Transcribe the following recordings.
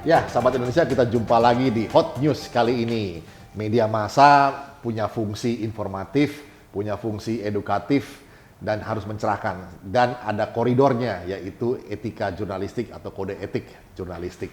Ya, sahabat Indonesia, kita jumpa lagi di Hot News kali ini. Media massa punya fungsi informatif, punya fungsi edukatif, dan harus mencerahkan. Dan ada koridornya, yaitu etika jurnalistik atau kode etik jurnalistik.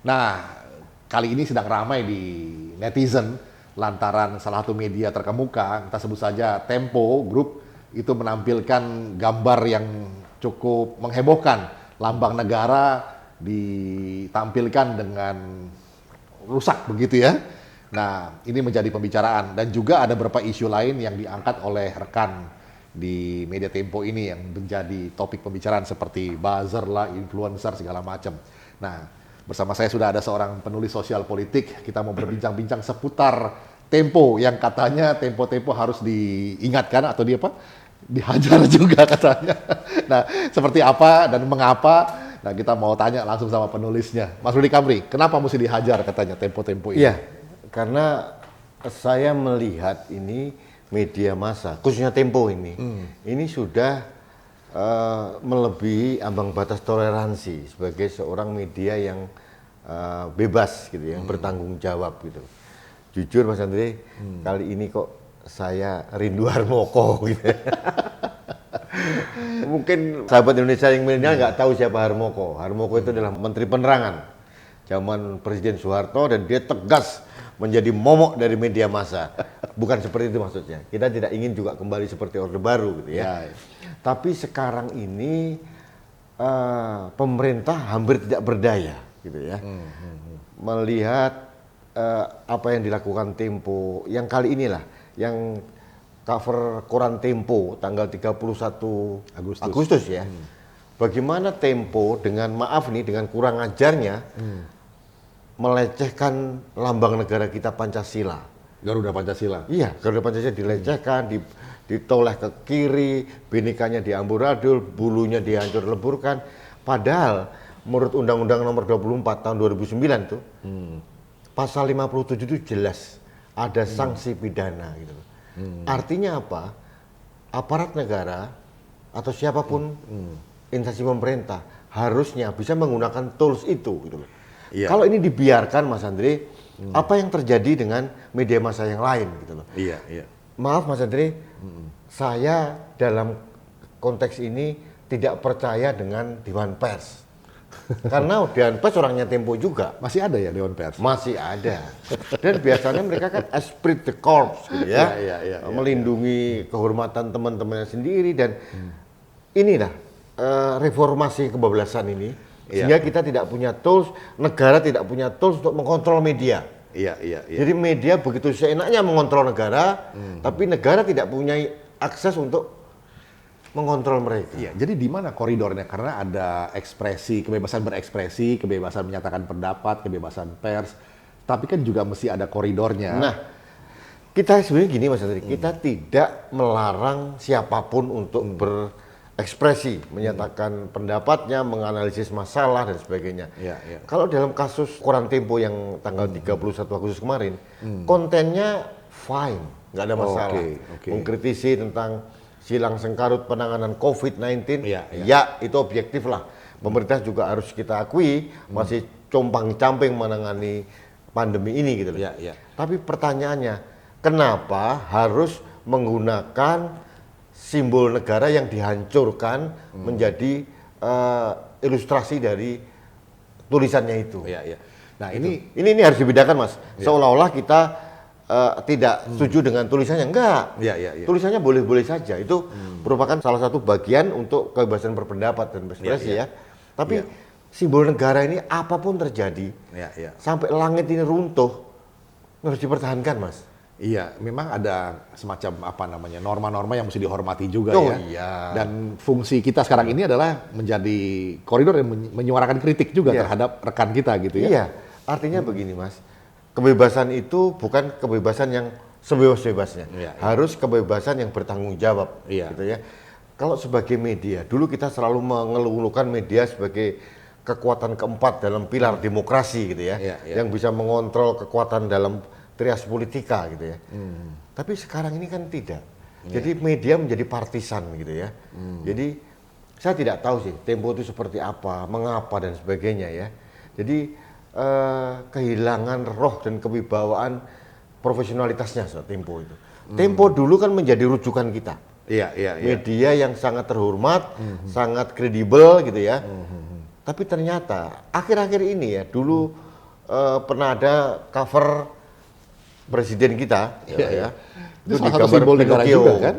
Nah, kali ini sedang ramai di netizen lantaran salah satu media terkemuka, kita sebut saja Tempo Group, itu menampilkan gambar yang cukup menghebohkan. Lambang negara ditampilkan dengan rusak begitu ya. Nah, ini menjadi pembicaraan dan juga ada beberapa isu lain yang diangkat oleh rekan di media Tempo ini yang menjadi topik pembicaraan seperti buzzer lah, influencer segala macam. Nah, bersama saya sudah ada seorang penulis sosial politik. Kita mau berbincang-bincang seputar Tempo yang katanya Tempo-Tempo harus diingatkan atau dihajar juga katanya. Nah, seperti apa dan mengapa? Nah, kita mau tanya langsung sama penulisnya. Mas Rudi Kamri, kenapa mesti dihajar katanya Tempo-Tempo ini? Iya, karena saya melihat ini media massa, khususnya Tempo ini sudah melebihi ambang batas toleransi sebagai seorang media yang bebas gitu, yang bertanggung jawab gitu. Jujur Mas Andre, kali ini kok saya rindu Harmoko gitu. Mungkin sahabat Indonesia yang milenial nggak tahu siapa Harmoko. Harmoko itu adalah Menteri Penerangan zaman Presiden Soeharto dan dia tegas menjadi momok dari media massa. Bukan seperti itu maksudnya. Kita tidak ingin juga kembali seperti Orde Baru gitu ya. Tapi sekarang ini pemerintah hampir tidak berdaya gitu ya. Melihat apa yang dilakukan Tempo yang kali inilah yang cover koran Tempo tanggal 31 Agustus ya. Bagaimana Tempo dengan maaf nih dengan kurang ajarnya melecehkan lambang negara kita Pancasila. Garuda Pancasila. Iya, Garuda Pancasila dilecehkan, ditoleh ke kiri, binekanya diamburadul, bulunya dihancur leburkan. Padahal menurut Undang-Undang Nomor 24 tahun 2009 tuh pasal 57 itu jelas ada sanksi pidana gitu. Artinya apa? Aparat negara atau siapapun instansi pemerintah harusnya bisa menggunakan tools itu gitu loh. Iya. Kalau ini dibiarkan Mas Andre, apa yang terjadi dengan media massa yang lain gitu loh. Iya, iya. Maaf Mas Andre, saya dalam konteks ini tidak percaya dengan Dewan Pers. Karena Dewan Pers orangnya Tempo juga. Masih ada ya Dewan Pers? Masih ada. Dan biasanya mereka kan esprit de corps gitu ya. Melindungi kehormatan teman-temannya sendiri dan inilah reformasi kebablasan ini. Sehingga kita tidak punya tools, negara tidak punya tools untuk mengontrol media. Jadi media begitu seenaknya mengontrol negara, tapi negara tidak punya akses untuk mengontrol mereka. Iya, jadi di mana koridornya? Karena ada ekspresi, kebebasan berekspresi, kebebasan menyatakan pendapat, kebebasan pers, tapi kan juga mesti ada koridornya. Nah, kita sebenarnya gini Mas Andri, kita tidak melarang siapapun untuk berekspresi, menyatakan pendapatnya, menganalisis masalah dan sebagainya. Kalau dalam kasus koran Tempo yang tanggal 31 Agustus kemarin, kontennya fine, nggak ada masalah. Mengkritisi tentang silang sengkarut penanganan COVID-19, ya itu objektif lah. Pemerintah juga harus kita akui masih compang-camping menangani pandemi ini gitu loh. Tapi pertanyaannya, kenapa harus menggunakan simbol negara yang dihancurkan menjadi ilustrasi dari tulisannya itu? Nah ini harus dibedakan Mas. Seolah-olah kita tidak setuju dengan tulisannya, enggak. Tulisannya boleh-boleh saja. Itu merupakan salah satu bagian untuk kebebasan berpendapat dan berekspresi ya. Tapi simbol negara ini apapun terjadi, sampai langit ini runtuh, harus dipertahankan, Mas. Iya, memang ada semacam norma-norma yang mesti dihormati juga Dan fungsi kita sekarang ini adalah menjadi koridor yang menyuarakan kritik juga terhadap rekan kita gitu ya. Iya, artinya begini Mas. Kebebasan itu bukan kebebasan yang sebebas-bebasnya. Harus kebebasan yang bertanggung jawab gitu ya. Kalau sebagai media, dulu kita selalu mengeluhkan media sebagai kekuatan keempat dalam pilar demokrasi gitu ya. Yang bisa mengontrol kekuatan dalam trias politika gitu ya. Tapi sekarang ini kan tidak. Jadi media menjadi partisan gitu ya. Jadi saya tidak tahu sih Tempo itu seperti apa, mengapa dan sebagainya ya. Jadi kehilangan roh dan kewibawaan profesionalitasnya Tempo itu. Tempo dulu kan menjadi rujukan kita. Iya. Media yang sangat terhormat, sangat kredibel gitu ya. Tapi ternyata akhir-akhir ini ya, dulu pernah ada cover presiden kita, ya. Itu salah satu simbol negara juga kan?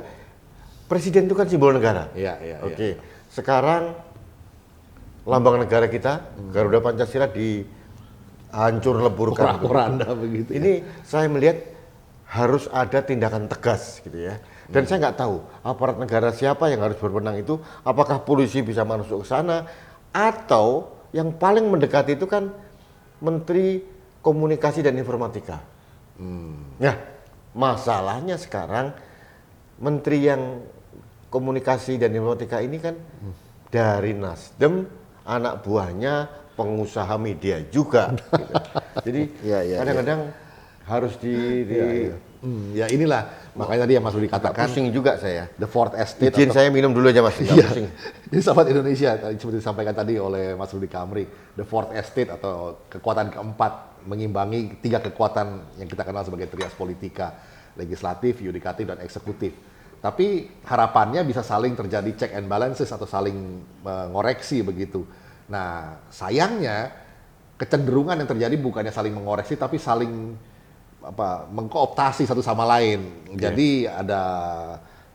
Presiden itu kan simbol negara. Iya. Oke. Sekarang lambang negara kita, Garuda Pancasila dihancur leburkan. Porak-poranda begitu. Ini saya melihat harus ada tindakan tegas gitu ya. Dan saya nggak tahu aparat negara siapa yang harus berwenang itu, apakah polisi bisa masuk ke sana atau yang paling mendekati itu kan Menteri Komunikasi dan Informatika. Nah, masalahnya sekarang Menteri yang Komunikasi dan Informatika ini kan dari Nasdem, anak buahnya pengusaha media juga. Gitu. Jadi kadang-kadang harus ya inilah makanya tadi yang Mas Rudi katakan. Pusing juga saya. The Fourth Estate. Izin saya minum dulu aja Mas. Iya. Jadi sahabat Indonesia, seperti disampaikan tadi oleh Mas Rudi Kamri, The Fourth Estate atau kekuatan keempat mengimbangi 3 kekuatan yang kita kenal sebagai trias politika, legislatif, yudikatif, dan eksekutif. Tapi harapannya bisa saling terjadi check and balances atau saling mengoreksi begitu. Nah, sayangnya kecenderungan yang terjadi bukannya saling mengoreksi tapi saling mengkooptasi satu sama lain. Jadi ada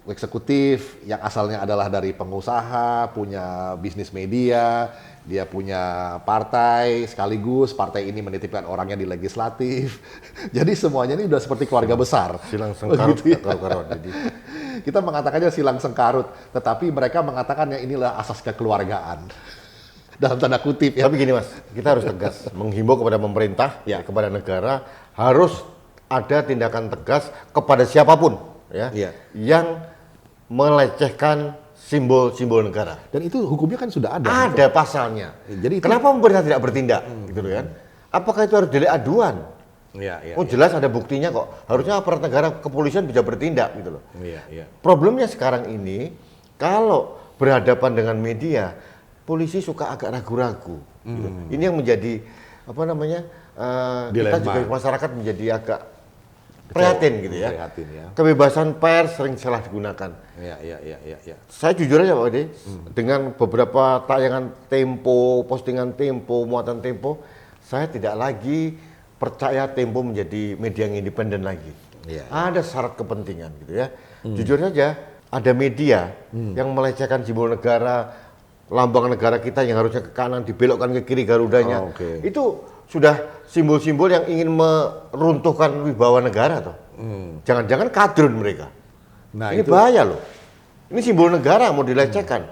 eksekutif yang asalnya adalah dari pengusaha, punya bisnis media, dia punya partai, sekaligus partai ini menitipkan orangnya di legislatif. Jadi semuanya ini udah seperti keluarga besar. Silang sengkarut ya. Jadi kita mengatakannya silang sengkarut, tetapi mereka mengatakannya inilah asas kekeluargaan. Dalam tanda kutip ya. Tapi gini Mas, kita harus tegas menghimbau kepada pemerintah, kepada negara, harus ada tindakan tegas kepada siapapun yang melecehkan simbol-simbol negara. Dan itu hukumnya kan sudah ada. Ada pasalnya. Jadi kenapa pemerintah tidak bertindak? Gitu kan? Apakah itu harus delik aduan? Jelas ada buktinya kok. Harusnya aparat negara, kepolisian bisa bertindak gitu loh. Problemnya sekarang ini kalau berhadapan dengan media, polisi suka agak ragu-ragu. Gitu. Ini yang menjadi kita juga masyarakat menjadi agak prihatin gitu ya. Kebebasan pers sering salah digunakan. Saya jujur aja Pak Ade, dengan beberapa tayangan Tempo, postingan Tempo, muatan Tempo, saya tidak lagi percaya Tempo menjadi media yang independen lagi. Ada syarat kepentingan gitu ya. Jujur saja, ada media yang melecehkan simbol negara, lambang negara kita yang harusnya ke kanan dibelokkan ke kiri Garudanya. Itu sudah simbol-simbol yang ingin meruntuhkan wibawa negara toh. Jangan-jangan kadrun mereka. Nah, ini bahaya loh. Ini simbol negara mau dilecehkan.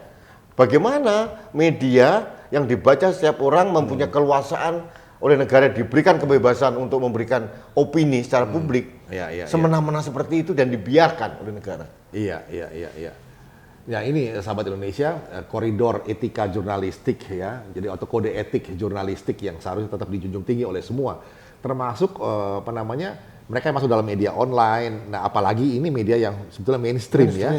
Bagaimana media yang dibaca setiap orang mempunyai keluasaan oleh negara, diberikan kebebasan untuk memberikan opini secara publik. Semena-mena seperti itu dan dibiarkan oleh negara. Iya. Ya ini sahabat Indonesia, koridor etika jurnalistik ya, jadi atau kode etik jurnalistik yang seharusnya tetap dijunjung tinggi oleh semua, termasuk mereka yang masuk dalam media online. Nah apalagi ini media yang sebetulnya mainstream. Ya.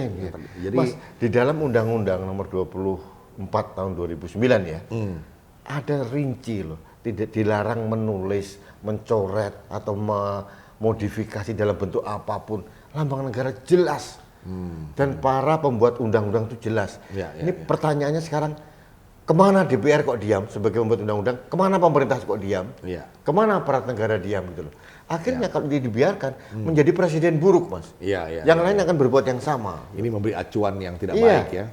Jadi Mas, di dalam Undang-Undang Nomor 24 Tahun 2009 ya, ada rinci loh, tidak dilarang menulis, mencoret atau memodifikasi dalam bentuk apapun lambang negara jelas. Dan para pembuat undang-undang itu jelas. Ini pertanyaannya sekarang, kemana DPR kok diam sebagai pembuat undang-undang? Kemana pemerintah kok diam? Kemana aparat negara diam gitu loh? Akhirnya kalau dia dibiarkan menjadi presiden buruk Mas. Yang lain akan berbuat yang sama. Ini memberi acuan yang tidak baik ya.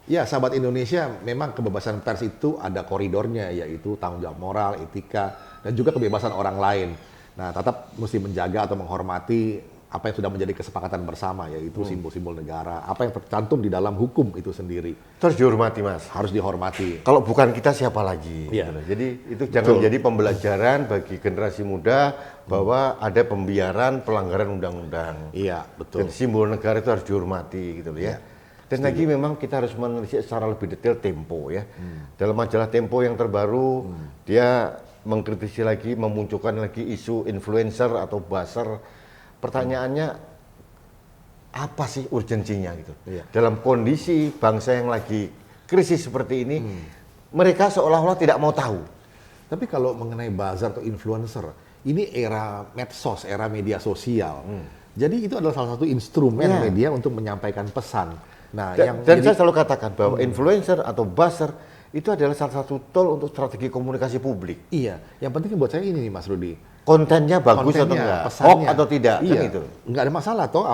Ya sahabat Indonesia, memang kebebasan pers itu ada koridornya, yaitu tanggung jawab moral, etika, dan juga kebebasan orang lain. Nah tetap mesti menjaga atau menghormati apa yang sudah menjadi kesepakatan bersama, yaitu simbol-simbol negara, apa yang tercantum di dalam hukum itu sendiri. Terus dihormati Mas. Harus dihormati. Kalau bukan kita siapa lagi? Jadi itu jangan menjadi pembelajaran bagi generasi muda bahwa ada pembiaran pelanggaran undang-undang. Betul. Dan simbol negara itu harus dihormati gitu loh ya. Dan lagi memang kita harus menelisik secara lebih detail Tempo ya. Dalam majalah Tempo yang terbaru, dia mengkritisi lagi, memunculkan lagi isu influencer atau buzzer. Pertanyaannya apa sih urgensinya gitu? Dalam kondisi bangsa yang lagi krisis seperti ini, mereka seolah-olah tidak mau tahu. Tapi kalau mengenai buzzer atau influencer, ini era medsos, era media sosial. Jadi itu adalah salah satu instrumen media untuk menyampaikan pesan. Nah, dan saya selalu katakan bahwa influencer atau buzzer itu adalah salah satu tool untuk strategi komunikasi publik. Iya, yang penting buat saya ini nih Mas Rudi. Kontennya bagus atau enggak, hoax atau tidak, iya, kan itu. Nggak ada masalah toh.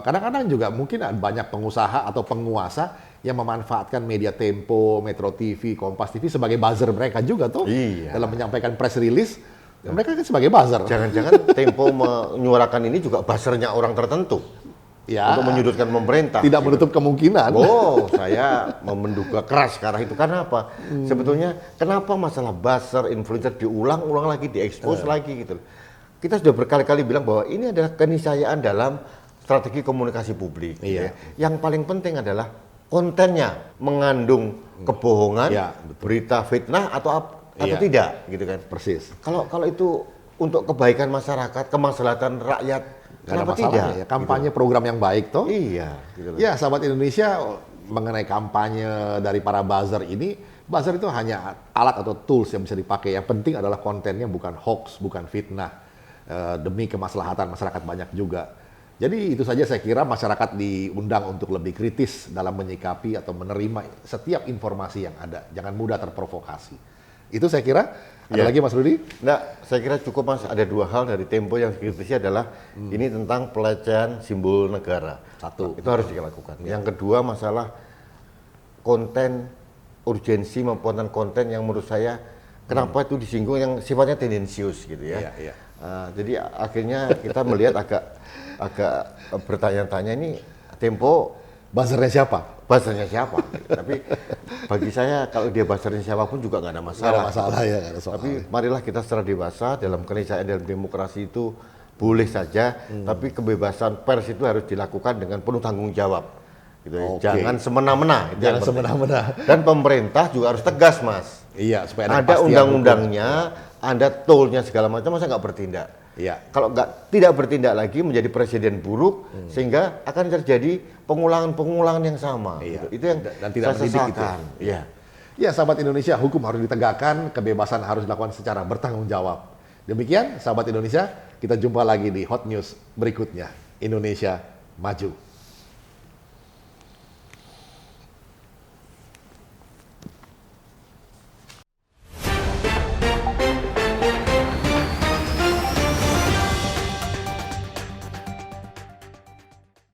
Kadang-kadang juga mungkin ada banyak pengusaha atau penguasa yang memanfaatkan media Tempo, Metro TV, Kompas TV sebagai buzzer mereka juga tuh. Iya. Dalam menyampaikan press release, mereka kan sebagai buzzer. Jangan-jangan Tempo menyuarakan ini juga buzzernya orang tertentu. Ya, untuk menyudutkan pemerintah. Tidak menutup kemungkinan. Oh, saya menduga keras ke arah itu. Karena apa? Sebetulnya kenapa masalah buzzer, influencer diulang-ulang lagi, diekspos lagi gitu. Kita sudah berkali-kali bilang bahwa ini adalah keniscayaan dalam strategi komunikasi publik. Iya. Yang paling penting adalah kontennya mengandung kebohongan, berita fitnah atau tidak, gitu kan? Persis. Kalau itu untuk kebaikan masyarakat, kemaslahatan rakyat, kenapa tidak? Ya, kampanye gitu. Program yang baik toh. Iya. Gitu. Ya, sahabat Indonesia, mengenai kampanye dari para buzzer ini, buzzer itu hanya alat atau tools yang bisa dipakai. Yang penting adalah kontennya bukan hoax, bukan fitnah, demi kemaslahatan masyarakat banyak juga. Jadi itu saja saya kira masyarakat diundang untuk lebih kritis dalam menyikapi atau menerima setiap informasi yang ada. Jangan mudah terprovokasi. Itu saya kira. Ada lagi Mas Rudi? Nah, saya kira cukup Mas. Ada dua hal dari Tempo yang kritisnya adalah ini tentang pelecehan simbol negara. Satu. Itu harus dilakukan. Yang kedua masalah konten urgensi maupun konten yang menurut saya kenapa itu disinggung yang sifatnya tendensius gitu ya. Jadi akhirnya kita melihat agak bertanya-tanya ini Tempo buzzernya siapa? Buzzernya siapa? Tapi bagi saya kalau dia buzzernya siapapun juga nggak ada masalah. Nggak ada masalah ya. Nggak ada soal. Tapi marilah kita secara dewasa dalam keniscayaan dalam demokrasi itu boleh saja, tapi kebebasan pers itu harus dilakukan dengan penuh tanggung jawab. Gitu. Jangan semena-mena. Jangan semena-mena. Dan pemerintah juga harus tegas, Mas. Iya, supaya ada undang-undangnya, ada toolnya segala macam, masa nggak bertindak? Iya. Kalau tidak bertindak lagi menjadi presiden buruk, sehingga akan terjadi pengulangan yang sama. Iya. Gitu. Itu yang dan tidak mendidik itu. Iya. Ya, sahabat Indonesia, hukum harus ditegakkan, kebebasan harus dilakukan secara bertanggung jawab. Demikian, sahabat Indonesia, kita jumpa lagi di Hot News berikutnya. Indonesia maju.